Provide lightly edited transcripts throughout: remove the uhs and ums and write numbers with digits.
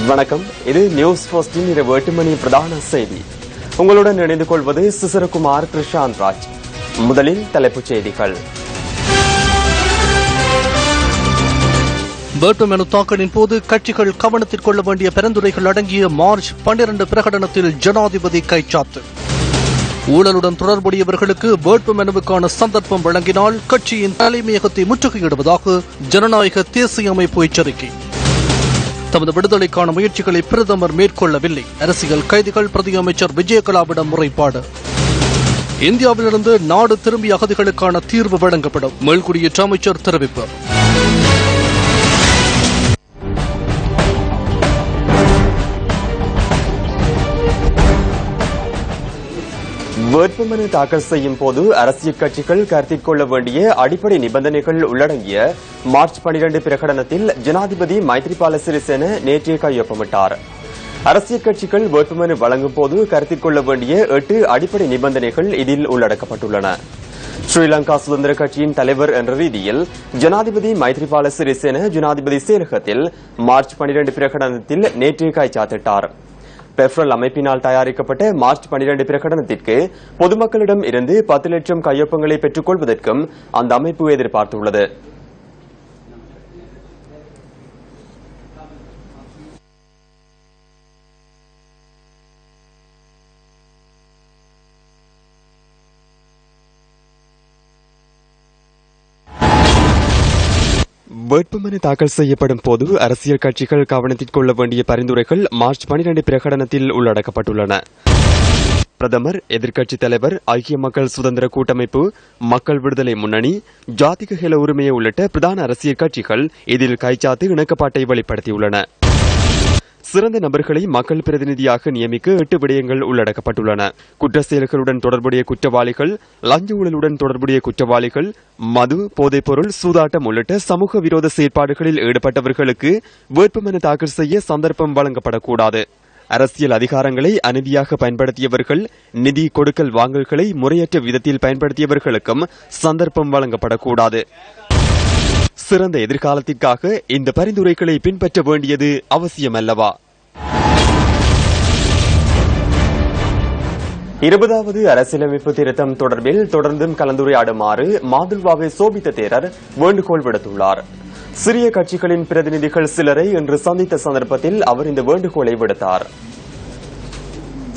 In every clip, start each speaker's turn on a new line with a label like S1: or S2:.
S1: வணக்கம். இது நியூஸ் போஸ்டின் இரவு 8 மணி பிரதான செய்தி. உங்களுடன் இணைந்து கொள்வது சிசரகுமார் கிருஷாந்த் ராஜ். முதலில் தலைப்புச் செய்திகள்.
S2: வேட்புமனு தாக்கலின் போது கட்சிகள் கவனத்தில் கொள்ள வேண்டிய பரிந்துரைகள் அடங்கிய மார்ச் 12 பிரகடனத்தில் ஜனாதிபதி கைச்சாத்து. ஊழலுடன் தொடர்புடையவர்களுக்கு வேட்புமனுவுக்கான சந்தர்ப்பம் வழங்கினால் கட்சியின் தலைமையகத்தை முற்றுகையிடுவதாக ஜனநாயக தேசிய அமைப்பு எச்சரிக்கை. தமது விடுதலைக்கான முயற்சிகளை பிரதமர் மேற்கொள்ளவில்லை. அரசியல் கைதிகள் பிரதி அமைச்சர் விஜயகலாவிடம் முறைப்பாடு. இந்தியாவிலிருந்து நாடு திரும்பிய அகதிகளுக்கான தீர்வு வழங்கப்படும். மேல்குடியேற்ற அமைச்சர் தெரிவிப்பு.
S1: வேட்புமனு தாக்கல் செய்யும் போது அரசியல் கட்சிகள் கருத்தில் கொள்ள வேண்டிய அடிப்படை நிபந்தனைகள் உள்ளடங்கிய மார்ச் 12 பிரகடனத்தில் ஜனாதிபதி மைத்ரிபால சிறிசேன நேற்று கையொப்பமிட்டார். அரசியல் கட்சிகள் வேட்புமனு வழங்கும் போது கருத்தில் கொள்ள வேண்டிய 8 அடிப்படை நிபந்தனைகள் இதில் உள்ளடக்கப்பட்டுள்ளன. ஸ்ரீலங்கா சுதந்திர கட்சியின் தலைவர் என்ற ரீதியில் ஜனாதிபதி மைத்ரிபால சிறிசேன ஜனாதிபதி செயலகத்தில் மார்ச் 12 பிரகடனத்தில் நேற்று கைச்சாத்திட்டார். பெப்ரல் அமைப்பினால் தயாரிக்கப்பட்ட மார்ச் 12 பிரகடனத்திற்கு பொதுமக்களிடம் இருந்து 10 லட்சம் கையொப்பங்களை பெற்றுக் கொள்வதற்கும் அந்த அமைப்பு எதிர்பார்த்துள்ளது. வேட்புமனு தாக்கல் செய்யப்படும் போது அரசியல் கட்சிகள் கவனத்தில் கொள்ள வேண்டிய பரிந்துரைகள் மார்ச் 12 பிரகடனத்தில் உள்ளடக்கப்பட்டுள்ளன. பிரதமர், எதிர்க்கட்சித் தலைவர், ஐக்கிய மக்கள் சுதந்திர கூட்டமைப்பு, மக்கள் விடுதலை முன்னணி, ஜாதிக ஹெல உரிமையை உள்ளிட்ட பிரதான அரசியல் கட்சிகள் இதில் கைச்சாத்து இணக்கப்பாட்டை வெளிப்படுத்தியுள்ளன. சிறந்த நபர்களை மக்கள் பிரதிநிதியாக நியமிக்க 8 விடயங்கள் உள்ளடக்கப்பட்டுள்ளன. குற்ற செயல்களுடன் தொடர்புடைய குற்றவாளிகள், லஞ்ச ஊழலுடன் தொடர்புடைய குற்றவாளிகள், மது, போதைப்பொருள், சூதாட்டம் உள்ளிட்ட சமூக விரோத செயற்பாடுகளில் ஈடுபட்டவர்களுக்கு வேட்புமனு தாக்கல் செய்ய சந்தர்ப்பம் வழங்கப்படக்கூடாது. அரசியல் அதிகாரங்களை அநீதியாக பயன்படுத்தியவர்கள், நிதி கொடுக்கல் வாங்கல்களை முறையற்ற விதத்தில் பயன்படுத்தியவர்களுக்கும் சந்தர்ப்பம் வழங்கப்படக்கூடாது. சிறந்த எதிர்காலத்திற்காக இந்த பரிந்துரைகளை பின்பற்ற வேண்டியது அவசியமல்லவா? 20வது அரசியலமைப்பு திருத்தம் தொடர்பில் தொடர்ந்தும் கலந்துரையாடுமாறு மாதுல்வாவை சோபித்த தேரர் வேண்டுகோள் விடுத்துள்ளார். சிறிய கட்சிகளின் பிரதிநிதிகள் சிலரை இன்று சந்தித்த சந்தர்ப்பத்தில் அவர் இந்த வேண்டுகோளை விடுத்தார்.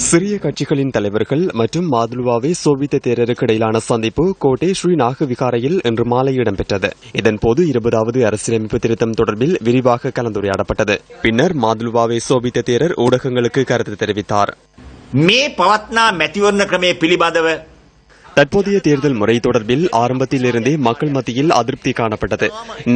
S1: சிறிய கட்சிகளின் தலைவர்கள் மற்றும் மாதுலுவாவை சோபித்த தேரருக்கு இடையிலான சந்திப்பு கோட்டை ஸ்ரீ நாகவிகாரையில் இன்று மாலை இடம்பெற்றது. இதன்போது 20வது அரசியலமைப்பு திருத்தம் தொடர்பில் விரிவாக கலந்துரையாடப்பட்டது. பின்னர் மாதுலுவாவை சோபித்த தேரர் ஊடகங்களுக்கு கருத்து தெரிவித்தார்.
S3: மே பவத்னா மத்திவர்ண கிரமே பிலிபாதவ
S1: தற்போதைய தேர்தல் முறை தொடர்பில் ஆரம்பத்திலிருந்தே மக்கள் மத்தியில் அதிருப்தி காணப்பட்டது.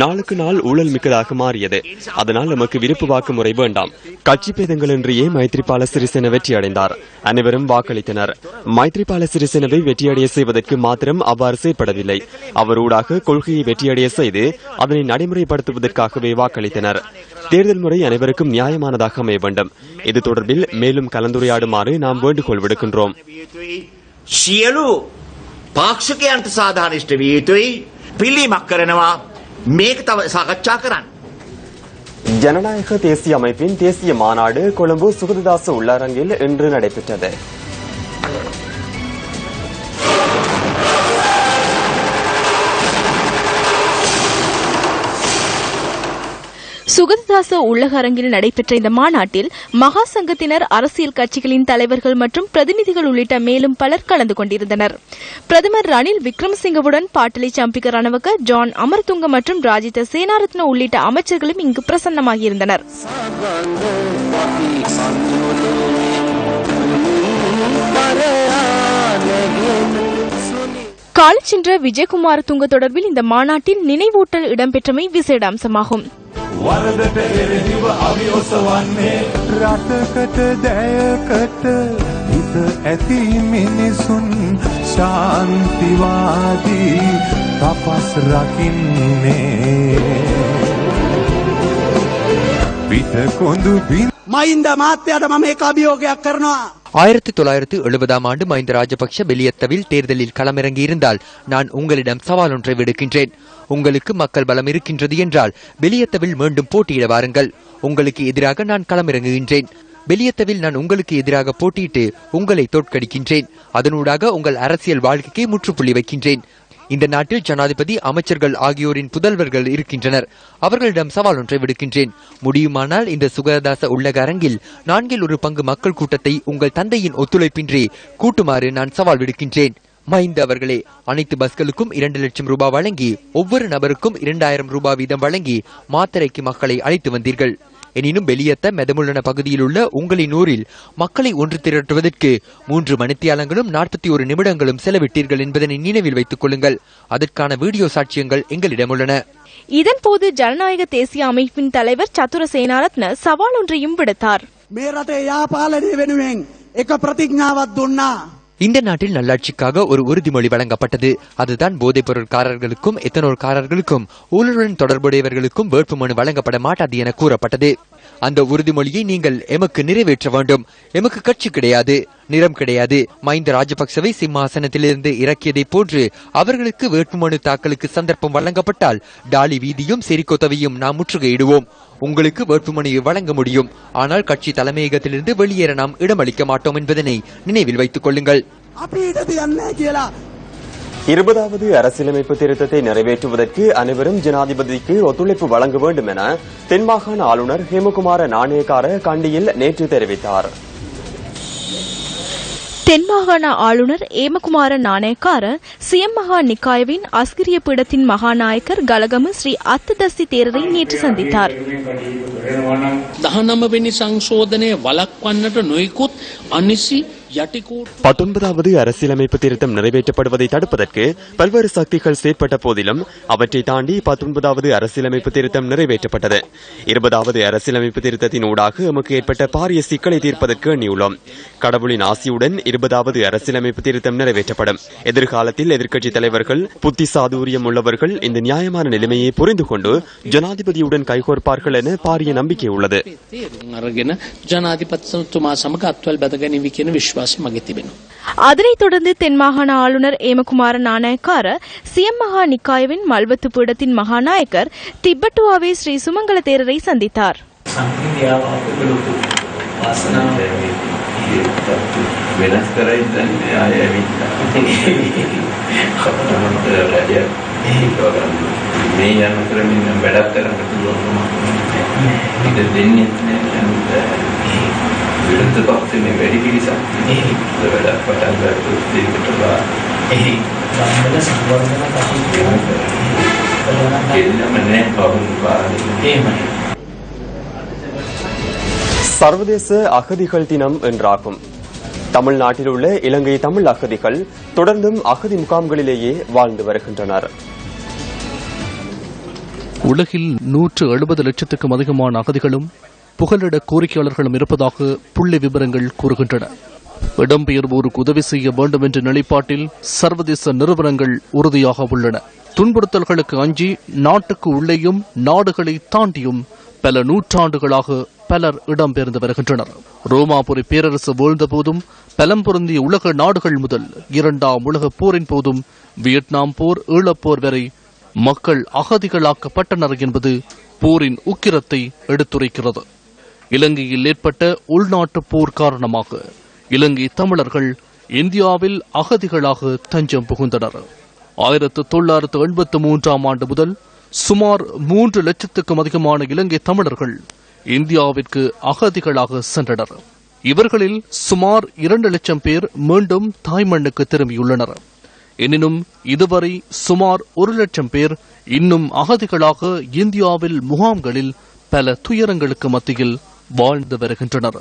S1: நாளுக்கு நாள் ஊழல் மிக்கதாக மாறியது. அதனால் நமக்கு விருப்பு வாக்கு முறை வேண்டாம். கட்சி பேதங்களின்றியே மைத்ரிபால சிறிசேன வெற்றியடைந்தார். அனைவரும் வாக்களித்தனர். மைத்ரிபால சிறிசேனவை வெற்றியடைய செய்வதற்கு மாத்திரம் அவ்வாறு செயற்படவில்லை. அவர் ஊடாக கொள்கையை வெற்றியடைய செய்து அதனை நடைமுறைப்படுத்துவதற்காகவே வாக்களித்தனர். தேர்தல் முறை அனைவருக்கும் நியாயமானதாக அமைய வேண்டும். இது தொடர்பில் மேலும் கலந்துரையாடுமாறு நாம் வேண்டுகோள் விடுக்கின்றோம்.
S3: පාක්ෂකයන්ට සාධාරණිෂ්ඨ විය යුතුයි. පිළිමක් කරනවා මේක තව සාකච්ඡා කරන්න.
S1: ஜனநாயக தேசிய அமைப்பின் தேசிய மாநாடு கொழும்பு சுகததாச உள்ளரங்கில் இன்று நடைபெற்றது.
S4: சுகததாச உள்ளக அரங்கில் நடைபெற்ற இந்த மாநாட்டில் மகா சங்கத்தினர், அரசியல் கட்சிகளின் தலைவர்கள் மற்றும் பிரதிநிதிகள் உள்ளிட்ட மேலும் பலர் கலந்து கொண்டிருந்தனர். பிரதமர் ரணில் விக்ரமசிங்கவுடன் பாட்டலி சம்பிக்க ரணவக்க, ஜான் அமர்துங்க மற்றும் ராஜித சேனாரத்ன உள்ளிட்ட அமைச்சர்களும் இங்கு பிரசன்னமாகியிருந்தனர். காலச்சென்ற விஜயகுமார துங்க தொடர்பில் இந்த மாநாட்டில் நினைவூட்டல் இடம்பெற்றமை விசேட அம்சமாகும்.
S5: වරදට එරෙහිව අවි ඔසවන්නේ රටකට දැයකට හිත ඇති මිනිසුන් ශාන්තිවාදී තපස් රකින්නේ පිට කොඳු බින්
S6: මහින්ද මාත්‍යාට මම ඒක අභියෝගයක් කරනවා. 1970 ஆண்டு மஹிந்த ராஜபக்ஷ பெலியத்தவில் தேர்தலில் களமிறங்கியிருந்தால் நான் உங்களிடம் சவால் ஒன்றை விடுக்கின்றேன். உங்களுக்கு மக்கள் பலம் இருக்கின்றது என்றால் பெலியத்தவில் மீண்டும் போட்டியிட வாருங்கள். உங்களுக்கு எதிராக நான் களமிறங்குகின்றேன். பெலியத்தவில் நான் உங்களுக்கு எதிராக போட்டியிட்டு உங்களை தோற்கடிக்கின்றேன். அதனூடாக உங்கள் அரசியல் வாழ்க்கைக்கு முற்றுப்புள்ளி வைக்கின்றேன். இந்த நாட்டில் ஜனாதிபதி, அமைச்சர்கள் ஆகியோரின் புதல்வர்கள் இருக்கின்றனர். அவர்களிடம் சவால் ஒன்றை விடுக்கின்றேன். முடியுமானால் இந்த சுகதாச உள்ளக அரங்கில் 4/1 மக்கள் கூட்டத்தை உங்கள் தந்தையின் ஒத்துழைப்பின்றி கூட்டுமாறு நான் சவால் விடுக்கின்றேன். மஹிந்த அவர்களே, அனைத்து பஸ்களுக்கும் 2 லட்சம் ரூபாய் வழங்கி ஒவ்வொரு நபருக்கும் 2000 ரூபாய் வீதம் வழங்கி மாத்தறைக்கு மக்களை அழைத்து வந்தீர்கள். எனினும் பெலியத்த மெதமுள்ளன பகுதியில் உள்ள உங்களின் ஊரில் மக்களை ஒன்று திரட்டுவதற்கு 3 மணித்தியாலங்களும் 41 நிமிடங்களும் செலவிட்டீர்கள் என்பதனை நினைவில் வைத்துக் கொள்ளுங்கள். அதற்கான வீடியோ சாட்சியங்கள் எங்களிடம் உள்ளன.
S4: இதன்போது ஜனநாயக தேசிய அமைப்பின் தலைவர் சத்துர சேனாரத்ன சவால் ஒன்றையும் விடுத்தார்.
S6: இந்த நாட்டில் நல்லாட்சிக்காக ஒரு உறுதிமொழி வழங்கப்பட்டது. அதுதான் போதைப் பொருட்காரர்களுக்கும் எத்தனோல்காரர்களுக்கும் ஊழலுடன் தொடர்புடையவர்களுக்கும் வேட்புமனு வழங்கப்பட மாட்டாது என கூறப்பட்டது. அந்த உறுதிமொழியை நீங்கள் எமக்கு நிறைவேற்ற வேண்டும். எமக்கு கட்சி கிடையாது, நிறம் கிடையாது. மஹிந்த ராஜபக்சவை சிம்மாசனத்திலிருந்து இறக்கியதை போன்று அவர்களுக்கு வேட்புமனு தாக்கலுக்கு சந்தர்ப்பம் வழங்கப்பட்டால் டாலி வீதியும் செரிகொத்தவையும் நாம் முற்றுகையிடுவோம். உங்களுக்கு வேட்புமனுவை வழங்க முடியும், ஆனால் கட்சி தலைமையகத்திலிருந்து வெளியேற நாம் இடமளிக்க மாட்டோம் என்பதனை நினைவில் வைத்துக் கொள்ளுங்கள்.
S1: 20வது அரசியலமைப்பு திருத்தத்தை நிறைவேற்றுவதற்கு அனைவரும் ஜனாதிபதிக்கு ஒத்துழைப்பு வழங்க வேண்டும் என தென்மாகாண ஆளுநர் ஹேமகுமார நாணயக்கார கண்டியில் நேற்று தெரிவித்தார்.
S4: தென்மாகாண ஆளுநர் ஏமகுமார நாணயக்கார சிஎம் மகா நிக்காயவின் அஸ்கிரிய பீடத்தின் மகாநாயக்கர் கலகமு ஸ்ரீ அத்துதஸ்தி தேரரை நேற்று சந்தித்தார்.
S7: 19 වෙනි සංශෝධනය වළක්වන්නට නොයෙකුත් අනිසි
S1: 19வது அரசியலமைப்பு திருத்தம் நிறைவேற்றப்படுவதை தடுப்பதற்கு பல்வேறு சக்திகள் செயற்பட்ட போதிலும் அவற்றை தாண்டி 19வது அரசியலமைப்பு திருத்தம் நிறைவேற்றப்பட்டது. 20வது அரசியலமைப்பு திருத்தத்தின் ஊடாக எமக்கு ஏற்பட்ட பாரிய சிக்கலை தீர்ப்பதற்கு எண்ணியுள்ளோம். கடவுளின் ஆசியுடன் 20வது அரசியலமைப்பு திருத்தம் நிறைவேற்றப்படும். எதிர்காலத்தில் எதிர்க்கட்சித் தலைவர்கள், புத்தி சாதுரியம் உள்ளவர்கள் இந்த நியாயமான நிலைமையை புரிந்து கொண்டு ஜனாதிபதியுடன் கைகோர்ப்பார்கள் என பாரிய நம்பிக்கை உள்ளது.
S4: அதனைத் தொடர்ந்து தென்மாகாண ஆளுநர் ஏமகுமார நாணயக்கார சிஎம் மகா நிக்காயவின் மல்வத்து பீடத்தின் மகாநாயக்கர் திப்பட்டுவாவே ஸ்ரீ சுமங்கல தேரரை சந்தித்தார்.
S8: විරුද්ධ පක්ෂයේ වැඩි පිරිසක් වැඩ පටන් ගත්තොත් ඒකට ගාමවල සංවර්ධන කටයුතු
S1: சர்வதேச அகதிகள் தினம் என்றாகும். தமிழ்நாட்டில் உள்ள இலங்கை தமிழ் அகதிகள் தொடர்ந்தும் அகதி முகாம்களிலேயே வாழ்ந்து வருகின்றனர்.
S2: உலகில் 170 லட்சத்துக்கும் அதிகமான அகதிகளும் புகலிட கோரிக்கையாளர்களும் இருப்பதாக புள்ளி விவரங்கள் கூறுகின்றன. இடம்பெயர்வோருக்கு உதவி செய்ய வேண்டும் என்ற நிலைப்பாட்டில் சர்வதேச நிறுவனங்கள் உறுதியாக உள்ளன. துன்புறுத்தல்களுக்கு அஞ்சி நாட்டுக்கு உள்ளேயும் நாடுகளை தாண்டியும் பல நூற்றாண்டுகளாக பலர் இடம்பெயர்ந்து வருகின்றனர். ரோமாபுரி பேரரசு வீழ்ந்த போதும், பலம் பொருந்திய உலக நாடுகள் முதல் 2ஆம் உலகப் போரின் போதும், வியட்நாம் போர், ஈழப்போர் வரை மக்கள் அகதிகளாக்கப்பட்டனர் என்பது போரின் உக்கிரத்தை எடுத்துரைக்கிறது. இலங்கையில் ஏற்பட்ட உள்நாட்டு போர் காரணமாக இலங்கை தமிழர்கள் இந்தியாவில் அகதிகளாக தஞ்சம் புகுந்தனர். 1983ஆம் ஆண்டு முதல் சுமார் 3 லட்சத்துக்கும் அதிகமான இலங்கை தமிழர்கள் இந்தியாவிற்கு அகதிகளாக சென்றனர். இவர்களில் சுமார் 2 லட்சம் பேர் மீண்டும் தாய்மண்ணுக்கு திரும்பியுள்ளனர். எனினும் இதுவரை சுமார் 1 லட்சம் பேர் இன்னும் அகதிகளாக இந்தியாவில் முகாம்களில் பல துயரங்களுக்கு மத்தியில் வாழ்ந்து வருகின்றனர்.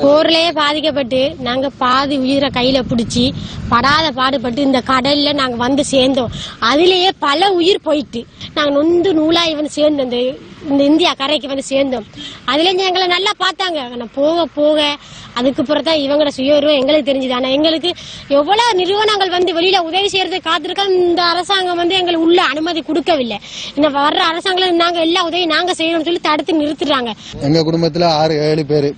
S9: போர்லயே பாதிக்கப்பட்டு நாங்க பாதி உயிரை கையில பிடிச்சி படாத பாடுபட்டு இந்த கடல்ல நாங்க வந்து சேர்ந்தோம். அதுலயே பல உயிர் போயிட்டு நாங்க நொந்து நூலா இவன் சேர்ந்தோம். இந்த இந்தியா கரைக்கு வந்து சேர்ந்தோம். அதுல எங்களை நல்லா பார்த்தாங்க. போக போக அதுக்கு பிறகு இவங்களோட சுயஉரிமை எங்களுக்கு தெரிஞ்சுது. ஆனா எங்களுக்கு எவ்வளவு நிறுவனங்கள் வந்து வெளியில உதவி செய்யறதுக்கு காத்திருக்க இந்த அரசாங்கம் வந்து எங்களுக்கு உள்ள அனுமதி கொடுக்கவில்லை. இந்த வர்ற அரசாங்கம் நாங்க எல்லா உதவி நாங்க செய்யணும்னு சொல்லி தடுத்து நிறுத்துறாங்க.
S10: எங்க குடும்பத்துல 6-7 பேரு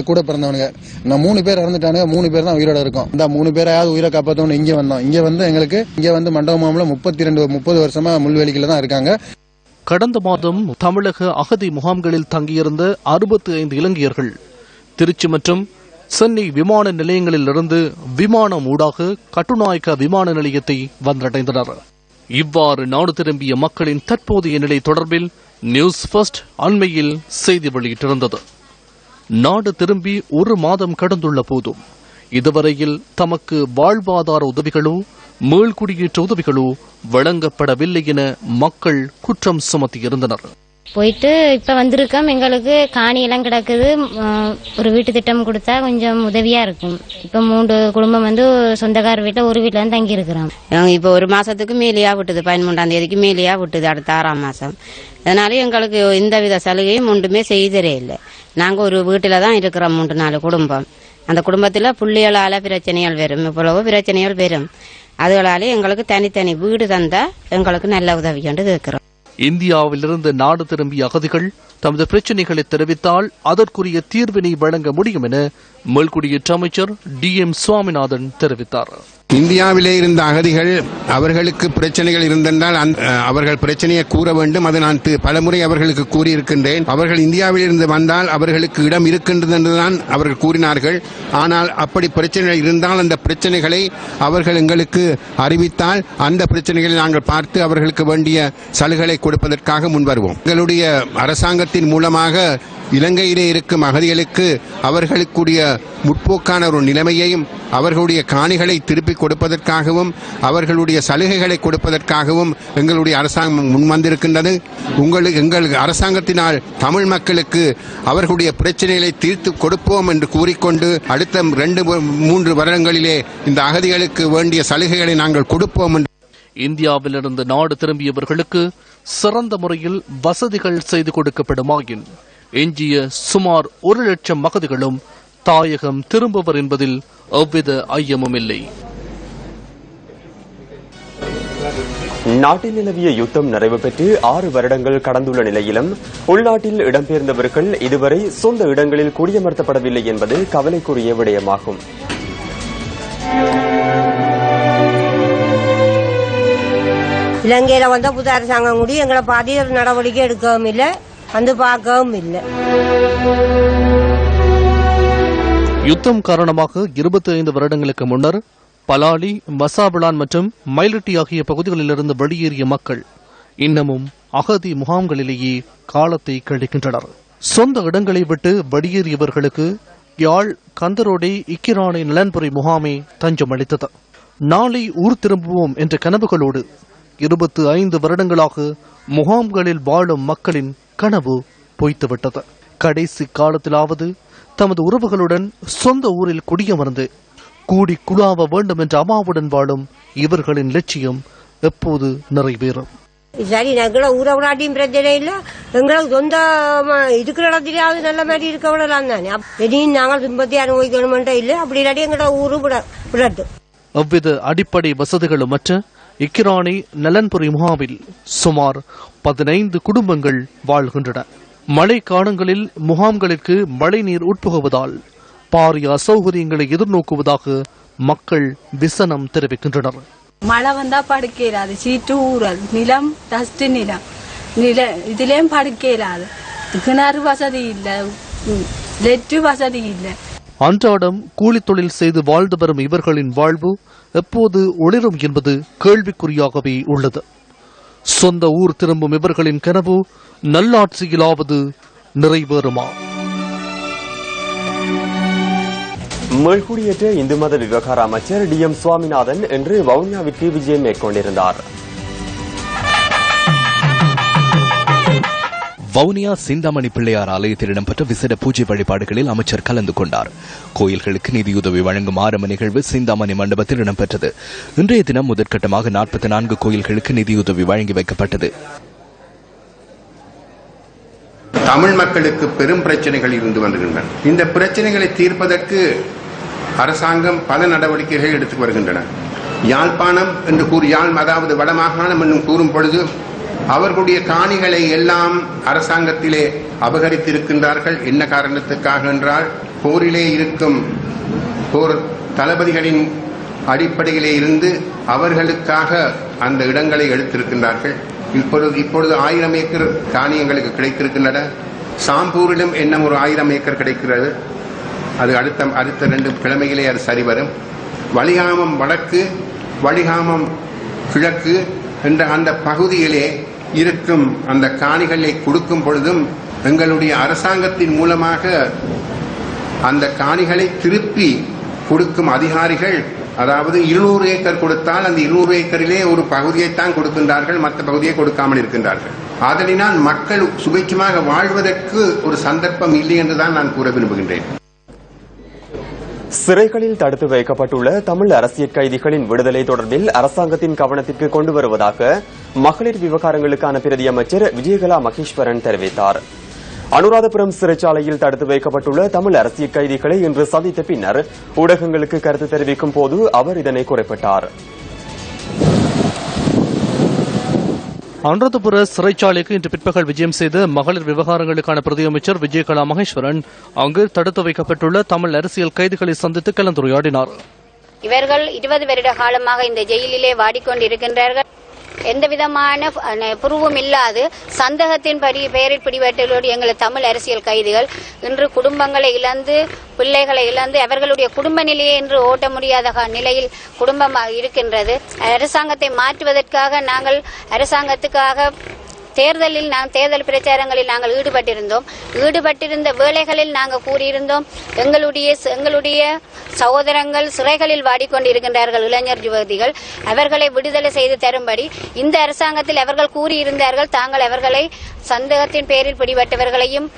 S10: கூட பிறந்த வந்தவனுங்க. நான் 3 பேர் இறந்துட்டானுங்க, 3 பேர் தான் உயிரோட இருக்கோம். இந்த 3 பேரையாவது உயிரை காப்பாற்றணும் இங்க வந்தோம். இங்க வந்து எங்களுக்கு இங்க வந்து மண்டபமாமல 30 வருஷமா முள்வேலிக்கல தான் இருக்காங்க.
S2: கடந்த மாதம் தமிழக அகதி முகாம்களில் தங்கியிருந்த 65 இலங்கையர்கள் திருச்சி மற்றும் சென்னை விமான நிலையங்களிலிருந்து விமானம் ஊடாக கட்டுநாயக்க விமான நிலையத்தை வந்தடைந்தனர். இவ்வாறு நாடு திரும்பிய மக்களின் தற்போதைய நிலை தொடர்பில் நியூஸ் ஃபர்ஸ்ட் அண்மையில் செய்தி வெளியிட்டிருந்தது. நாடு திரும்பி 1 மாதம் கடந்துள்ள போதும் இதுவரையில் தமக்கு வாழ்வாதார உதவிகளோ மீள்குடியேற்ற உதவிகளோ வழங்கப்படவில்லை என மக்கள் குற்றம் சுமத்தியிருந்தனர்.
S11: போயிட்டு இப்ப வந்திருக்கோம். எங்களுக்கு காணி எல்லாம் கிடக்குது. ஒரு வீட்டு திட்டம் கொடுத்தா கொஞ்சம் உதவியா இருக்கும். இப்ப 3 குடும்பம் வந்து சொந்தக்கார வீட்டுல ஒரு வீட்டுல தான் தங்கி இருக்கிறோம்.
S12: இப்ப 1 மாசத்துக்கு மேலேயா விட்டுது, 13ஆம் தேதிக்கு மேலேயா விட்டுது, அடுத்த 6ஆம் மாசம். அதனால எங்களுக்கு எந்தவித சலுகையும் ஒன்றுமே செய்தரே இல்லை. நாங்க ஒரு வீட்டுல தான் இருக்கிறோம், 3-4 குடும்பம். அந்த குடும்பத்துல புள்ளிகளால பிரச்சனைகள் வரும், இவ்வளவு பிரச்சனைகள் வரும். அதுகளால எங்களுக்கு தனித்தனி வீடு தந்தா எங்களுக்கு நல்ல உதவி கொண்டு கேட்கிறோம்.
S2: இந்தியாவிலிருந்து நாடு திரும்பிய அகதிகள் தமது பிரச்சினைகளை தெரிவித்தால் அதற்குரிய தீர்வினை வழங்க முடியும் என மேல்குடியேற்ற அமைச்சர் DM சுவாமிநாதன் தெரிவித்தார்.
S13: இந்தியாவிலே இருந்த அகதிகள் அவர்களுக்கு பிரச்சனைகள் இருந்தென்றால் அவர்கள் பிரச்சனையை கூற வேண்டும். அதை நான் பலமுறை அவர்களுக்கு கூறியிருக்கின்றேன். அவர்கள் இந்தியாவில் இருந்து வந்தால் அவர்களுக்கு இடம் இருக்கின்றது என்றுதான் அவர்கள் கூறினார்கள். ஆனால் அப்படி பிரச்சனைகள் இருந்தால் அந்த பிரச்சனைகளை அவர்கள் எங்களுக்கு அறிவித்தால் அந்த பிரச்சனைகளை நாங்கள் பார்த்து அவர்களுக்கு வேண்டிய சலுகைகளை கொடுப்பதற்காக முன்வருவோம். எங்களுடைய அரசாங்கத்தின் மூலமாக இலங்கையிலே இருக்கும் அகதிகளுக்கு அவர்களுக்குரிய முற்போக்கான ஒரு நிலைமையையும் அவர்களுடைய காணிகளை திருப்பி கொடுப்பதற்காகவும் அவர்களுடைய சலுகைகளை கொடுப்பதற்காகவும் எங்களுடைய அரசாங்கம் முன்வந்திருக்கின்றது. எங்கள் அரசாங்கத்தினால் தமிழ் மக்களுக்கு அவர்களுடைய பிரச்சனைகளை தீர்த்து கொடுப்போம் என்று கூறிக்கொண்டு அடுத்த 2-3 வருடங்களிலே இந்த அகதிகளுக்கு வேண்டிய சலுகைகளை நாங்கள் கொடுப்போம் என்று.
S2: இந்தியாவிலிருந்து நாடு திரும்பியவர்களுக்கு சிறந்த முறையில் வசதிகள் செய்து கொடுக்கப்படுமாயின் எஞ்சிய சுமார் 1 லட்சம் அகதிகளும் தாயகம் திரும்புவர் என்பதில் எவ்வித ஐயமும் இல்லை.
S1: நாட்டில் நிலவிய யுத்தம் நிறைவு பெற்று 6 வருடங்கள் கடந்துள்ள நிலையிலும் உள்நாட்டில் இடம்பெயர்ந்தவர்கள் இதுவரை சொந்த இடங்களில் குடியமர்த்தப்படவில்லை என்பது கவலைக்குரிய விடயமாகும்.
S14: இலங்கையில வந்த புது அரசாங்கம் கூடி எங்களை பாதி நடவடிக்கை எடுக்கவும் இல்லை, வந்து பார்க்கவும் இல்லை.
S2: யுத்தம் காரணமாக 25 வருடங்களுக்கு முன்னர் பலாலி, மசாபிளான் மற்றும் மயிலட்டி ஆகிய பகுதிகளிலிருந்து வெளியேறிய மக்கள் இன்னமும் அகதி முகாம்களிலேயே காலத்தை கழிக்கின்றனர். சொந்த இடங்களை விட்டு வெளியேறியவர்களுக்கு யாழ் கந்தரோடை இக்கிரானை நலன்புரி முகாமே தஞ்சம் அளித்தது. நாளை ஊர் திரும்புவோம் என்ற கனவுகளோடு 25 வருடங்களாக முகாம்களில் வாழும் மக்களின் கனவு பொய்த்துவிட்டது. கடைசி காலத்திலாவது தமது உறவுகளுடன் சொந்த ஊரில் குடியமர்ந்து கூடி குழாவ வேண்டும் என்ற அம்மாவுடன் வாழும் இவர்களின் லட்சியம் எப்போது நிறைவேறும்?
S14: சரி, எங்களை ஊரை விடாட்டியும் பிரச்சனை இல்லை, எங்களுக்கு சொந்த இருக்கிற இடத்திலேயாவது நல்ல மாதிரி இருக்க விடலாம் தானே. எதையும் நாங்கள் துன்பத்தை அனுபவிக்கணுமென்ற இல்லை, அப்படி இல்லாட்டி எங்களோட ஊரு விடட்டும்.
S2: அவ்வித அடிப்படை வசதிகளும் மற்ற இக்கிரானை நலன்புரி முகாமில் சுமார் 15 குடும்பங்கள் வாழ்கின்றன. மழை காலங்களில் முகாம்களுக்கு மழைநீர் உட்புகுவதால் பாரிய அசௌகரியங்களை எதிர்நோக்குவதாக மக்கள் விசனம் தெரிவிக்கின்றனர்.
S15: மழை வந்தா படுக்கிறாது, சீட்டு ஊறல், நிலம் டஸ்ட் நிலம் இதுலயும் படுக்கிறாது, கிணறு வசதி இல்லை, லெட்டு வசதி இல்லை.
S2: அன்றாடம் கூலி தொழில் செய்து வாழ்ந்து வரும் இவர்களின் வாழ்வு எப்போது ஒளிரும் என்பது கேள்விக்குறியாகவே உள்ளது. சொந்த ஊர் திரும்பும் இவர்களின் கனவு நல்லாட்சியிலாவது நிறைவேறுமா?
S1: மேல்குடியேற்ற இந்து மத விவகார அமைச்சர் DM சுவாமிநாதன் இன்று வவுனியாவிற்கு விஜயம் மேற்கொண்டிருந்தார்.
S16: வவுனியா சிந்தாமணி பிள்ளையார் ஆலயத்தில் இடம்பெற்ற விசேட பூஜை வழிபாடுகளில் அமைச்சர் கலந்து கொண்டார். கோயில்களுக்கு நிதியுதவி வழங்கும் ஆரம்ப நிகழ்வு சிந்தாமணி மண்டபத்தில் இடம்பெற்றது. இன்றைய தினம் முதற்கட்டமாக 44 கோயில்களுக்கு நிதியுதவி வழங்கி வைக்கப்பட்டது.
S13: தமிழ் மக்களுக்கு பெரும் பிரச்சனைகள் இருந்து வருகின்றன. இந்த பிரச்சனைகளை தீர்ப்பதற்கு அரசாங்கம் பல நடவடிக்கைகள் எடுத்து வருகின்றன. யாழ்ப்பாணம் என்று யாழ் அதாவது வடமாகாணம் என்னும் கூறும் பொழுது அவர்களுடைய காணிகளை எல்லாம் அரசாங்கத்திலே அபகரித்திருக்கின்றார்கள். என்ன காரணத்துக்காக என்றால் போரிலே இருக்கும் போர் தளபதிகளின் அடிப்படையிலே இருந்து அவர்களுக்காக அந்த இடங்களை எடுத்திருக்கின்றார்கள். இப்பொழுது 1000 ஏக்கர் காணியங்களுக்கு கிடைத்திருக்கின்றன. சாம்பூரிலும் இன்னும் ஒரு 1000 ஏக்கர் கிடைக்கிறது. அது அடுத்த 2 கிழமைகளே அது சரிவரும். வலிகாமம் வடக்கு, வலிகாமம் கிழக்கு என்ற அந்த பகுதியிலே இருக்கும் அந்த காணிகளை கொடுக்கும் பொழுதும் எங்களுடைய அரசாங்கத்தின் மூலமாக அந்த காணிகளை திருப்பி கொடுக்கும் அதிகாரிகள், அதாவது 200 ஏக்கர் கொடுத்தால் அந்த 200 ஏக்கரிலே ஒரு பகுதியைத்தான் கொடுக்கின்றார்கள், மற்ற பகுதியை கொடுக்காமல் இருக்கின்றார்கள். ஆதலினால் மக்கள் சுபிட்சமாக வாழ்வதற்கு ஒரு சந்தர்ப்பம் இல்லை என்றுதான் நான் கூற விரும்புகின்றேன்.
S1: சிறைகளில் தடுத்து வைக்கப்பட்டுள்ள தமிழ் அரசியல் கைதிகளின் விடுதலை தொடர்பில் அரசாங்கத்தின் கவனத்திற்கு கொண்டு வருவதாக மகளிர் விவகாரங்களுக்கான பிரதி அமைச்சர் விஜயகலா மகேஸ்வரன் தெரிவித்தார். அனுராதபுரம் சிறைச்சாலையில் தடுத்து வைக்கப்பட்டுள்ள தமிழ் அரசியல் கைதிகளை இன்று சந்தித்த பின்னர் ஊடகங்களுக்கு கருத்து தெரிவிக்கும் போது அவர் இதனை குறிப்பிட்டார்.
S2: அனுராதபுர சிறைச்சாலைக்கு இன்று பிற்பகல் விஜயம் செய்த மகளிர் விவகாரங்களுக்கான பிரதி அமைச்சர் விஜயகலா மகேஸ்வரன் அங்கு தடுத்து வைக்கப்பட்டுள்ள தமிழ் அரசியல் கைதிகளை சந்தித்து கலந்துரையாடினார்.
S17: இவர்கள் 20 வருட காலமாக இந்த ஜெயிலிலே வாடிக்கொண்டிருக்கின்றார்கள். எந்தவிதமான புருவம் இல்லாது சந்தேகத்தின் பெயரில் பிடிபட்டோடு எங்கள் தமிழ் அரசியல் கைதிகள் இன்று குடும்பங்களை இழந்து, பிள்ளைகளை இழந்து, அவர்களுடைய குடும்ப நிலையை இன்று ஓட்ட முடியாத நிலையில் குடும்பம் இருக்கின்றது. அரசாங்கத்தை மாற்றுவதற்காக நாங்கள் அரசாங்கத்துக்காக தேர்தல் பிரச்சாரங்களில் நாங்கள் ஈடுபட்டிருந்த வேளைகளில் நாங்கள் கூறியிருந்தோம், எங்களுடைய சகோதரங்கள் சிறைகளில் வாடிக்கொண்டிருக்கின்றார்கள், இளைஞர் யுவதிகள், அவர்களை விடுதலை செய்து தரும்படி இந்த அரசாங்கத்தில் அவர்கள் கூறியிருந்தார்கள். தாங்கள் அவர்களை சந்தேகத்தின் பேரில் பிடிபட்டவர்களையும்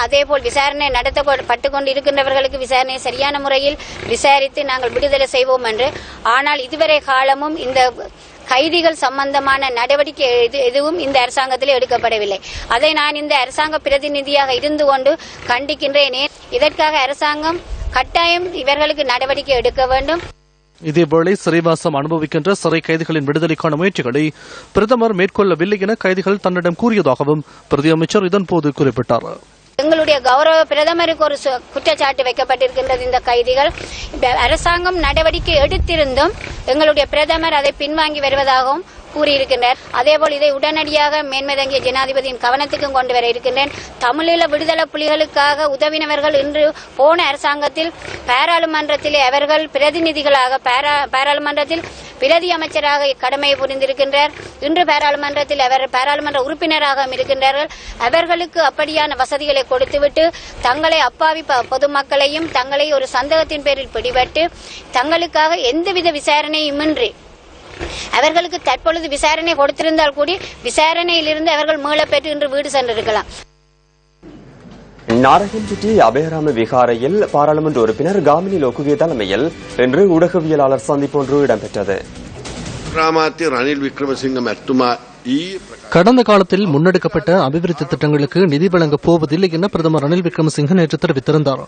S17: அதேபோல் விசாரணை நடத்தப்பட்டுக் கொண்டிருக்கின்றவர்களுக்கு விசாரணை சரியான முறையில் விசாரித்து நாங்கள் விடுதலை செய்வோம் என்று. ஆனால் இதுவரை காலமும் இந்த கைதிகள் சம்பந்தமான நடவடிக்கை எதுவும் இந்த அரசாங்கத்தில் எடுக்கப்படவில்லை. அதை நான் இந்த அரசாங்க பிரதிநிதியாக இருந்து கொண்டு கண்டிக்கின்றேன். இதற்காக அரசாங்கம் கட்டாயம் இவர்களுக்கு நடவடிக்கை எடுக்க வேண்டும்.
S2: இதேவேளை சிறைவாசம் அனுபவிக்கின்ற சிறை கைதிகளின் விடுதலைக்கான முயற்சிகளை பிரதமர் மேற்கொள்ளவில்லை என கைதிகள் தன்னிடம் கூறியதாகவும் பிரதி அமைச்சர் இதன்போது குறிப்பிட்டார்.
S17: எங்களுடைய கௌரவ பிரதமருக்கு ஒரு குற்றச்சாட்டு வைக்கப்பட்டிருக்கின்றது. இந்த கைதிகள் அரசாங்கம் நடவடிக்கை எடுத்திருந்தும் எங்களுடைய பிரதமர் அதை பின்வாங்கி வருவதாகவும் கூறியிருக்கின்றனர். அதேபோல் இதை உடனடியாக மேன்மதங்கிய ஜனாதிபதியின் கவனத்துக்கும் கொண்டு வர இருக்கின்றேன். தமிழீழ விடுதலை புலிகளுக்காக உதவினவர்கள் இன்று போன அரசாங்கத்தில் பாராளுமன்றத்திலே அவர்கள் பிரதிநிதிகளாக பாராளுமன்றத்தில் பிரதி அமைச்சராக கடமையை புரிந்திருக்கின்றார். இன்று பாராளுமன்றத்தில் அவர் பாராளுமன்ற உறுப்பினராக இருக்கின்றார்கள். அவர்களுக்கு அப்படியான வசதிகளை கொடுத்துவிட்டு தங்களை அப்பாவி பொதுமக்களையும் தங்களை ஒரு சந்தேகத்தின் பேரில் பிடிபட்டு தங்களுக்காக எந்தவித விசாரணையுமின்றி அவர்களுக்கு தற்பொழுது விசாரணை கொடுத்திருந்தால் கூடி விசாரணையிலிருந்து அவர்கள் மீளப்பெற்று இன்று வீடு சென்றிருக்கலாம்.
S1: நாரகன்பட்டி அபயராம விகாரையில் பாராளுமன்ற உறுப்பினர் காமினி லோகுகே தலைமையில் இன்று ஊடகவியலாளர் சந்திப்பு ஒன்று இடம்பெற்றது.
S18: ரணில் விக்ரமசிங்க மத்துமா
S2: கடந்த காலத்தில் முன்னெடுக்கப்பட்ட அபிவிருத்தி திட்டங்களுக்கு நிதி வழங்கப் போவதில்லை என பிரதமர் ரணில் விக்ரமசிங்க நேற்று தெரிவித்திருந்தார்.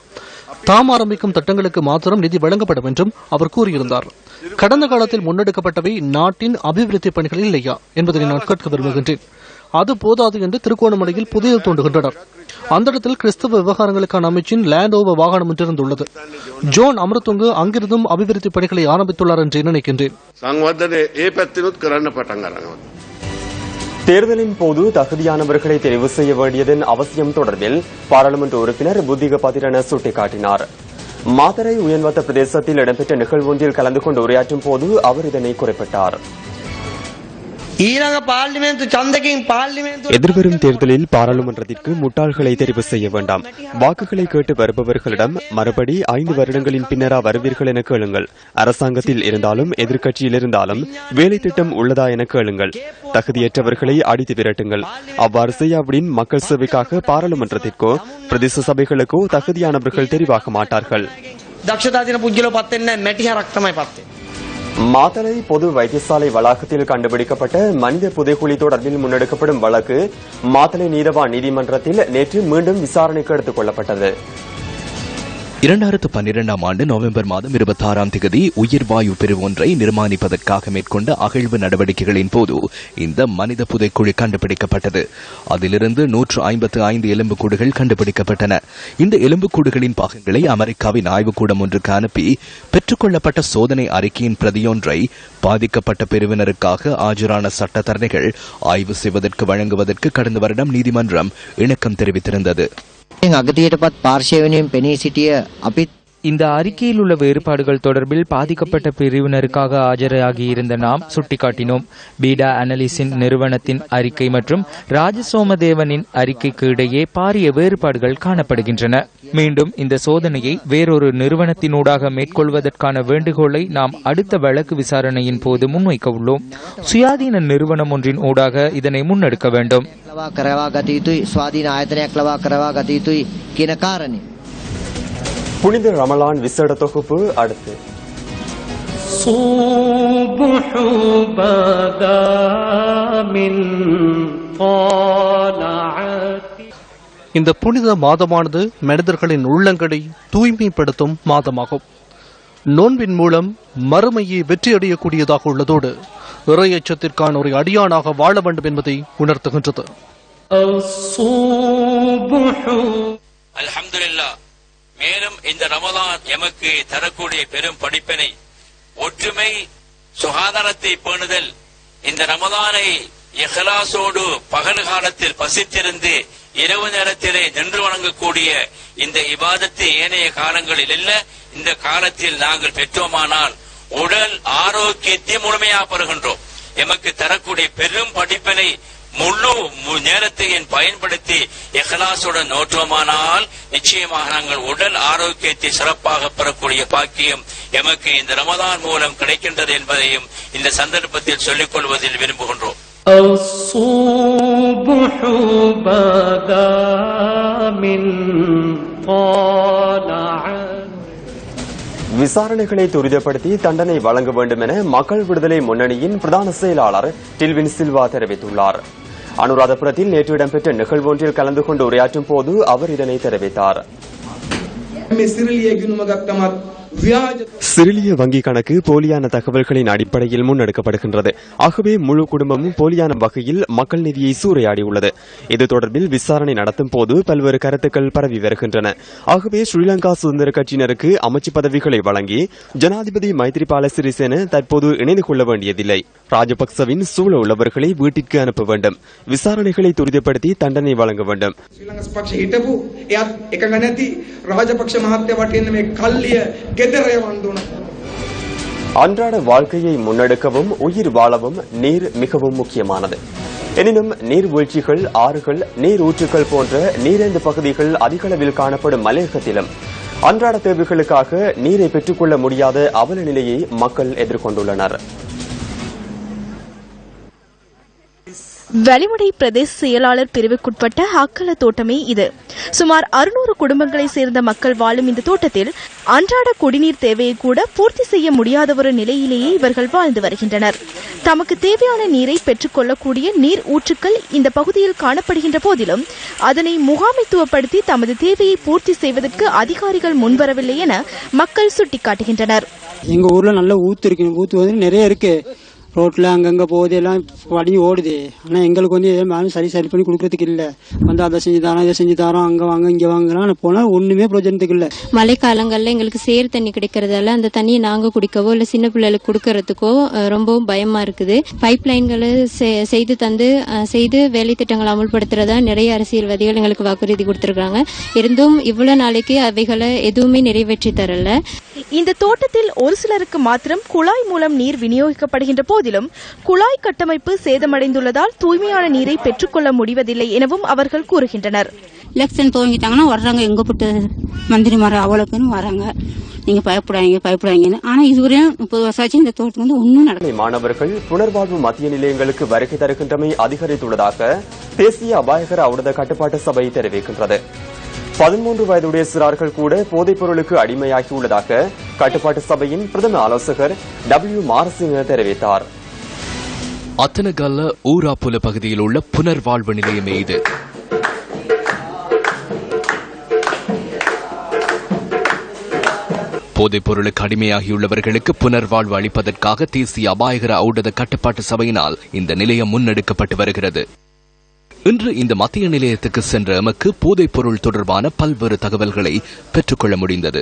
S2: தாம் ஆரம்பிக்கும் திட்டங்களுக்கு மாத்திரம் நிதி வழங்கப்படும் என்றும் அவர் கூறியிருந்தார். கடந்த காலத்தில் முன்னெடுக்கப்பட்டவை நாட்டின் அபிவிருத்தி பணிகள் இல்லையா என்பதை நான் கேட்க விரும்புகின்றேன். அது போதாது என்று திருகோணமலையில் புதையல் தோண்டுகின்றனர். அந்த இடத்தில் கிறிஸ்தவ விவகாரங்களுக்கான அமைச்சின் லேண்ட் ஓவர் வாகனம் ஒன்றிருந்துள்ளது. ஜோன் அமரதுங்கு அங்கிருந்தும் அபிவிருத்தி பணிகளை ஆரம்பித்துள்ளார் என்று நினைக்கின்றேன்.
S1: தேர்தலின் போது தகுதியானவர்களை தெரிவு செய்ய வேண்டியதன் அவசியம் தொடர்பில் பாராளுமன்ற உறுப்பினர் புத்திக பதிரன சுட்டிக்காட்டினார். மாத்தறை உயர்வத்த பிரதேசத்தில் இடம்பெற்ற நிகழ்வு ஒன்றில் கலந்து கொண்டு உரையாற்றும் போது அவர் இதனை குறிப்பிட்டார். எதிர்வரும் தேர்தலில் பாராளுமன்றத்திற்கு முட்டாள்களை தெரிவு செய்ய வேண்டாம். வாக்குகளை கேட்டு வருபவர்களிடம் மறுபடி 5 வருடங்களின் பின்னரா வருவீர்கள் என கேளுங்கள். அரசாங்கத்தில் இருந்தாலும் எதிர்க்கட்சியில் இருந்தாலும் வேலை திட்டம் உள்ளதா என கேளுங்கள். தகுதியற்றவர்களை அடித்து விரட்டுங்கள். அவ்வாறு செய்யாவிடின் மக்கள் சேவைக்காக பாராளுமன்றத்திற்கோ பிரதேச சபைகளுக்கோ தகுதியானவர்கள் தெரிவாக மாட்டார்கள். மாத்தளை பொது வைத்தியசாலை வளாகத்தில் கண்டுபிடிக்கப்பட்ட மனித புதைகுழி தொடர்பில் முன்னெடுக்கப்படும் வழக்கு மாத்தளை நீதவான் நீதிமன்றத்தில் நேற்று மீண்டும் விசாரணைக்கு எடுத்துக் கொள்ளப்பட்டது.
S16: 2012 ஆண்டு நவம்பர் மாதம் 26ஆம் தேதி உயிர்வாயு பிரிவு ஒன்றை நிர்மாணிப்பதற்காக மேற்கொண்ட அகழ்வு நடவடிக்கைகளின் போது இந்த மனித புதைக்குழி கண்டுபிடிக்கப்பட்டது. அதிலிருந்து 155 எலும்புக்கூடுகள் கண்டுபிடிக்கப்பட்டன. இந்த எலும்புக்கூடுகளின் பாகங்களை அமெரிக்காவின் ஆய்வுக்கூடம் ஒன்றுக்கு அனுப்பி பெற்றுக்கொள்ளப்பட்ட சோதனை அறிக்கையின் பிரதியொன்றை பாதிக்கப்பட்ட பிரிவினருக்காக ஆஜரான சட்டத்தரணிகள் ஆய்வு செய்வதற்கு வழங்குவதற்கு கடந்த வருடம் நீதிமன்றம் இணக்கம் தெரிவித்திருந்தது.
S19: අගතියටපත් පාර්ශවයෙන් පෙනී සිටිය අපිත්
S20: இந்த அறிக்கையில் உள்ள வேறுபாடுகள் தொடர்பில் பாதிக்கப்பட்ட பிரிவினருக்காக ஆஜராகி இருந்த நாம் சுட்டிக்காட்டினோம். பீடா அனலிசின் நிறுவனத்தின் அறிக்கை மற்றும் ராஜசோமதேவனின் அறிக்கைக்கு இடையே பாரிய வேறுபாடுகள் காணப்படுகின்றன. மீண்டும் இந்த சோதனையை வேறொரு நிறுவனத்தினூடாக மேற்கொள்வதற்கான வேண்டுகோளை நாம் அடுத்த வழக்கு விசாரணையின் போது முன்வைக்க உள்ளோம். சுயாதீன நிறுவனம் ஒன்றின் ஊடாக இதனை முன்னெடுக்க வேண்டும்.
S1: புனித ரமலான் விசேட தொகுப்பு அடுத்து.
S2: இந்த புனித மாதமானது மனிதர்களின் உள்ளங்களை தூய்மைப்படுத்தும் மாதமாகும். நோன்பின் மூலம் மறுமையை வெற்றியடையக்கூடியதாக உள்ளதோடு இறையச்சத்திற்கான ஒரு அடியானாக வாழ வேண்டும் என்பதை உணர்த்துகின்றது.
S21: அல்ஹம்துலில்லாஹ். மேலும் இந்த ரமலான் எமக்கு தரக்கூடிய பெரும் படிப்பினை ஒற்றுமை, சுகாதாரத்தை பேணுதல். இந்த ரமலானை இஹ்லாஸோடு பகல் காலத்தில் பசித்திருந்து இரவு நேரத்திலே நின்று வணங்கக்கூடிய இந்த இபாதத்தை ஏனைய காலங்களில் இல்ல, இந்த காலத்தில் நாங்கள் பெற்றோமானால் உடல் ஆரோக்கியத்தை முழுமையாக பெறுகின்றோம். எமக்கு தரக்கூடிய பெரும் படிப்பினை முழு நேரத்தையும் பயன்படுத்தி இஹ்லாஸுடன் நோற்றோமானால் நிச்சயமாக நாங்கள் உடல் ஆரோக்கியத்தை சிறப்பாக பெறக்கூடிய பாக்கியம் எமக்கு இந்த ரமதான் மூலம் கிடைக்கின்றது என்பதையும் இந்த சந்தர்ப்பத்தில் சொல்லிக் கொள்வதில் விரும்புகின்றோம்.
S1: விசாரணைகளை துரிதப்படுத்தி தண்டனை வழங்க வேண்டும் என மக்கள் விடுதலை முன்னணியின் பிரதான செயலாளர் டில்வின் சில்வா தெரிவித்துள்ளார். அனுராதபுரத்தில் நேற்று இடம்பெற்ற நிகழ்வு ஒன்றில் கலந்து கொண்டு உரையாற்றும் போது அவர் இதனை தெரிவித்தார். சிறிலிய வங்கி கணக்கு போலியான தகவல்களின் அடிப்படையில் முன்னெடுக்கப்படுகின்றது. ஆகவே முழு குடும்பமும் போலியான வகையில் மக்கள் நிதியை சூறையாடியுள்ளது. இது தொடர்பில் விசாரணை நடத்தும் போது பல்வேறு கருத்துக்கள் பரவி வருகின்றன. ஆகவே ஸ்ரீலங்கா சுதந்திர கட்சியினருக்கு அமைச்சு பதவிகளை வழங்கி ஜனாதிபதி மைத்ரிபால சிறிசேன தற்போது இணைந்து கொள்ள வேண்டியதில்லை. ராஜபக்சவின் சூழ உள்ளவர்களை வீட்டிற்கு அனுப்ப வேண்டும். விசாரணைகளை துரிதப்படுத்தி தண்டனை வழங்க வேண்டும். அன்றாட வாழ்க்கையை முன்னெடுக்கவும் உயிர் வாழவும் நீர் மிகவும் முக்கியமானது. எனினும் நீர்வீழ்ச்சிகள், ஆறுகள், நீர் ஊற்றுக்கள் போன்ற நீரேந்து பகுதிகள் அதிகளவில் காணப்படும் மலையகத்திலும் அன்றாட தேவைகளுக்காக நீரை பெற்றுக்கொள்ள முடியாத அவல நிலையை மக்கள் எதிர்கொண்டுள்ளனர்.
S4: வலிமுடை பிரதேச செயலாளர் பிரிவுக்குட்பட்ட அக்கல தோட்டமே இது. சுமார் 600 குடும்பங்களை சேர்ந்த மக்கள் வாழும் இந்த தோட்டத்தில் அன்றாட குடிநீர் தேவையை கூட பூர்த்தி செய்ய முடியாத ஒரு நிலையிலேயே இவர்கள் வாழ்ந்து வருகின்றனர். தமக்கு தேவையான நீரை பெற்றுக்கொள்ளக்கூடிய நீர் ஊற்றுக்கள் இந்த பகுதியில் காணப்படுகின்ற போதிலும் அதனை முகாமைத்துவப்படுத்தி தமது தேவையை பூர்த்தி செய்வதற்கு அதிகாரிகள் முன்வரவில்லை என மக்கள் சுட்டிக்காட்டுகின்றனர்.
S22: எங்க ஊர்ல நல்ல ஊத்து இருக்கு, ஊத்து வந்து நிறைய இருக்கு. ரோட்ல அங்கங்க போகுது, எல்லாம் வடி ஓடுது. ஆனா எங்களுக்கு வந்து எதுவும் சரி பண்ணி கொடுக்கறதுக்கு இல்ல. வந்து அதை செஞ்சு தரோம், இதை செஞ்சு தரோம், அங்க வாங்க இங்க வாங்குறோம். போனா ஒண்ணுமே பிரயோஜனத்துக்கு இல்ல.
S23: மழை காலங்கள்ல எங்களுக்கு சேர் தண்ணி கிடைக்கிறதால அந்த தண்ணியை நாங்க குடிக்கவோ இல்ல சின்ன பிள்ளைகளுக்கு கொடுக்கறதுக்கோ ரொம்பவும் பயமா இருக்குது. பைப் லைன்களை செய்து வேலை திட்டங்களை அமுல்படுத்துறதா நிறைய அரசியல்வாதிகள் எங்களுக்கு வாக்குறுதி கொடுத்திருக்காங்க. இருந்தும் இவ்வளவு நாளைக்கு அவைகளை எதுவுமே நிறைவேற்றி தரல.
S4: இந்த தோட்டத்தில் ஒரு சிலருக்கு மாத்திரம் குழாய் மூலம் நீர் விநியோகிக்கப்படுகின்ற போதிலும் குழாய் கட்டமைப்பு சேதமடைந்துள்ளதால் தூய்மையான நீரை பெற்றுக்கொள்ள முடிவதில்லை எனவும் அவர்கள் கூறுகின்றனர்.
S24: எலெக்ஷன் துவங்கிட்டாங்கன்னா வர்றாங்க, எங்க போட்டு மந்திரிமார அவ்வளவு பேரும் வராங்க. நீங்க பயப்படாதீங்கன்னு. ஆனா இதுவரையும் 30 வருஷம் ஆச்சு இந்த தோட்டத்துக்கு வந்து ஒன்னும் நடக்கல.
S1: மாணவர்கள் புனர்வாழ்வு மத்திய நிலையங்களுக்கு வருகை தருகின்றமை அதிகரித்துள்ளதாக தேசிய அபாயகர ஔடத கட்டுப்பாட்டு சபை தெரிவிக்கின்றது. 13 வயதுடைய சிறார்கள் கூட போதைப் பொருளுக்கு அடிமையாகியுள்ளதாக கட்டுப்பாட்டு சபையின் பிரதம ஆலோசகர் W. மாரசிங்க தெரிவித்தார்.
S16: அத்தனகல்ல ஊராப்புல பகுதியில் உள்ள புனர்வாழ்வு நிலையமே இது. போதைப் பொருளுக்கு அடிமையாகியுள்ளவர்களுக்கு புனர்வாழ்வு அளிப்பதற்காக தேசிய அபாயகர ஔடத கட்டுப்பாட்டு சபையினால் இந்த நிலையம் முன்னெடுக்கப்பட்டு வருகிறது. இன்று இந்த மத்திய நிலையத்துக்கு சென்ற எமக்கு போதைப் பொருள் தொடர்பான பல்வேறு தகவல்களை பெற்றுக்கொள்ள முடிந்தது.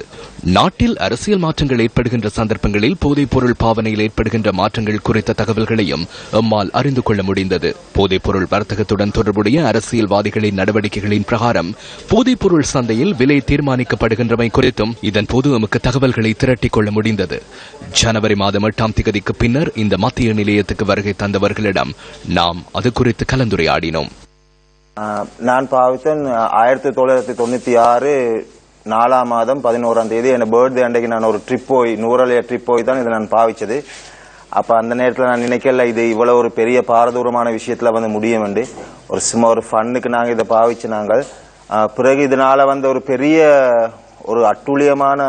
S16: நாட்டில் அரசியல் மாற்றங்கள் ஏற்படுகின்ற சந்தர்ப்பங்களில் போதைப் பொருள் பாவனையில் ஏற்படுகின்ற மாற்றங்கள் குறித்த தகவல்களையும் எம்மால் அறிந்து கொள்ள முடிந்தது. போதைப் பொருள் வர்த்தகத்துடன் தொடர்புடைய அரசியல்வாதிகளின் நடவடிக்கைகளின் பிரகாரம் போதைப் பொருள் சந்தையில் விலை தீர்மானிக்கப்படுகின்றமை குறித்தும் இதன் போது எமக்கு தகவல்களை திரட்டிக் கொள்ள முடிந்தது. ஜனவரி மாதம் 8ஆம் தேதிக்கு பின்னர் இந்த மத்திய நிலையத்துக்கு வருகை தந்தவர்களிடம் நாம் அது குறித்து கலந்துரையாடினோம்.
S3: நான் பாவித்தேன் 1996 4ஆம் மாதம் 11ஆம் தேதி என் பர்த்டே அன்றைக்கு நான் ஒரு ட்ரிப் போய் நூறலைய ட்ரிப் போய் தான் இதை நான் பாவிச்சது. அப்ப அந்த நேரத்தில் நான் நினைக்கல இது இவ்வளவு ஒரு பெரிய பாரதூரமான விஷயத்துல முடியும் என்று. ஒரு சும்மா ஒரு ஃபன்னுக்கு நாங்கள் இதை பாவிச்சு நாங்கள் பிறகு இதனால ஒரு பெரிய ஒரு அட்டூழியமான,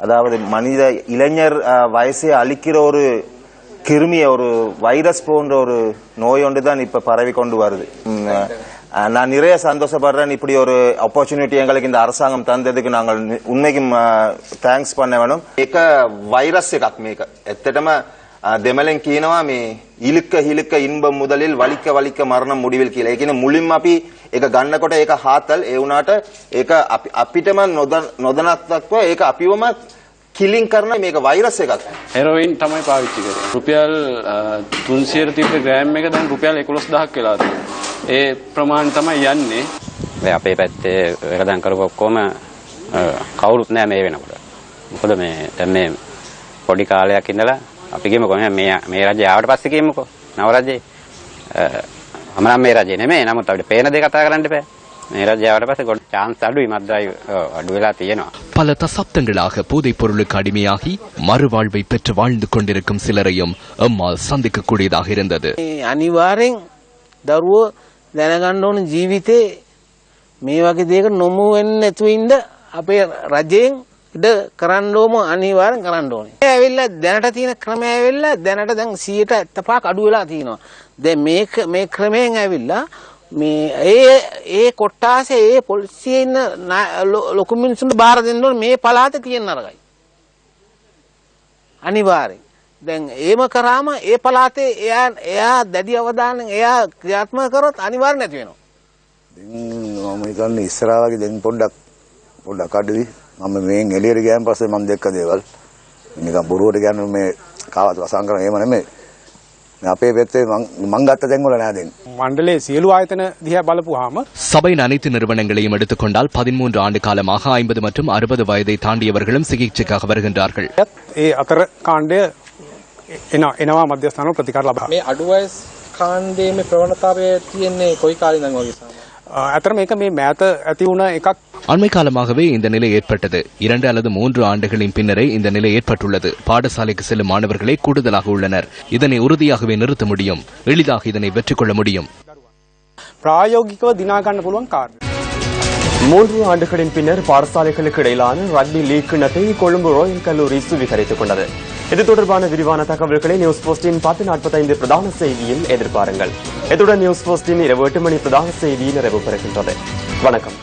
S3: அதாவது மனித இளைஞர் வயசை அழிக்கிற ஒரு கிருமிய, ஒரு வைரஸ் போன்ற ஒரு நோய் ஒன்று தான் இப்ப பரவி கொண்டு வருது. நான் நிறைய சந்தோஷப்படுறேன். இப்படி ஒரு ஆப்பர்ச்சுனிட்டி எங்களுக்கு இந்த அரசாங்கம் தந்ததுக்கு நாங்கள் உண்மைக்கும் தேங்க்ஸ் பண்ண வேணும். එක வைரஸ் එකක් මේක. ඇත්තටම දෙමළෙන් කියනවා මේ ඉලුක හිලුක ඉන්බම් මුදලිல் වලික වලික මරණ මුඩිවිල් කියලා. ඒ කියන්නේ මුලින්ම අපි ඒක ගන්නකොට ඒක හාතල්, ඒ වුණාට ඒක අපිටම නොදැනත්වව ඒක අපිවම කිලින් කරන මේක වෛරස් එකක්.
S5: හෙරොයින් තමයි පාවිච්චි කරන්නේ. රුපියල් 300 තිබ්බ ග්‍රෑම් එක දැන් රුපියල් 11000ක් වෙලා තියෙනවා. ඒ ප්‍රමාණය තමයි යන්නේ.
S6: මේ අපේ පැත්තේ වෙරදම් කරපු ඔක්කොම කවුරුත් නැහැ මේ වෙනකොට. මොකද මේ දැන් මේ පොඩි කාලයක් ඉඳලා අපි කියමුකෝ මේ රජය ආවට පස්සේ කියමුකෝ නව රජේ අමනම් මේ රජේ නෙමෙයි. නමුත් අපිට පේන දේ කතා කරන්න බෑ. මේ රජය ආවට පස්සේ ගොඩ chance අඩුයි, මද්ද්‍රව්‍ය අඩු වෙලා තියෙනවා.
S16: பல தசாப்தங்களாக போதைப் பொருளுக்கு அடிமையாகி மறுவாழ்வை பெற்று வாழ்ந்து கொண்டிருக்கும் சிலரையும் எம்மால் சந்திக்கக்கூடியதாக இருந்தது.
S7: අනිවාර්යෙන් දරුවෝ දැනගන්න ඕන ජීවිතේ මේ වගේ දෙයක නොමු වෙන්නේ නැතුව ඉන්න අපේ රජයෙන් ඉඩ කරන්න ඕම අනිවාර්යෙන් කරන්න ඕනේ. ඒ ඇවිල්ලා දැනට තියෙන ක්‍රමය ඇවිල්ලා දැනට දැන් 175ක් අඩු වෙලා තියෙනවා. දැන් මේ ක්‍රමයෙන් ඇවිල්ලා මේ ඒ කොට්ටාසේ ඒ පොලිසියේ ඉන්න ලොකු මිනිස්සුන්ට බාර දෙන්න ඕනේ මේ පළාතේ තියෙන නරකයි. අනිවාර්යෙන් දැන් ඒම කරාම ඒ පළාතේ එයා දැඩි අවධානයෙන් එයා ක්‍රියාත්මක කරොත් අනිවාර්යෙන් නැති වෙනවා.
S25: මම හිතන්නේ ඉස්සරහා වගේ දැන් පොඩ්ඩක් අඩුයි. මම මේන් එළියට ගියන් පස්සේ මම දැක්ක දේවල් නිකන් බොරුවට කියන්නේ මේ කාවත් වසං කරන එහෙම නෙමෙයි. මේ අපේ පැත්තේ මං ගත්ත තැන් වල නෑ දැන්.
S26: மண்டலே සියලු ආයතන දිහා බලපුවාම
S16: சபையின் அனைத்து நிறுவனங்களையும் எடுத்துக்கொண்டால் 13 ஆண்டு காலமாக 50 மற்றும் 60 வயதை தாண்டியவர்களும் சிகிச்சைக்காக வருகின்றார்கள்.
S26: ඒ අතර කාණ්ඩය එනවා මධ්‍යස්ථාන ප්‍රතිකාර ලබා.
S27: මේ අඩු වයස් කාණ්ඩයේ ප්‍රවණතාවය තියෙන්නේ කොයි කාලේ ඉඳන් වගේ සාමාන්‍යයෙන්?
S26: අතර මේක මේ මෑත ඇති වුණ එකක්.
S16: அண்மை காலமாகவே இந்த நிலை ஏற்பட்டது. 2 அல்லது 3 ஆண்டுகளின் பின்னரே இந்த நிலை ஏற்பட்டுள்ளது. பாடசாலைக்கு செல்லும் மாணவர்களே கூடுதலாக உள்ளனர். இதனை உறுதியாகவே நிறுத்த முடியும். எளிதாக இதனை வெற்றி கொள்ள முடியும்.
S26: பிராயோகிகව දිනා ගන්න පුළුවන් කාර්යය.
S1: 3 ஆண்டுகளின் பின்னர் பாடசாலைகளுக்கு இடையிலான ரக்பி லீக் கிண்ணத்தை கொழும்பு ரோயல் கல்லூரி சுவீகரித்துக் கொண்டது. இது தொடர்பான விரிவான தகவல்களை நியூஸ் போஸ்டின் 10:45 பிரதான செய்தியில் எதிர்பாருங்கள். இத்துடன் நியூஸ் போஸ்டின் இரவு 8 மணி பிரதான செய்தி நிறைவு பெறுகின்றது. வணக்கம்.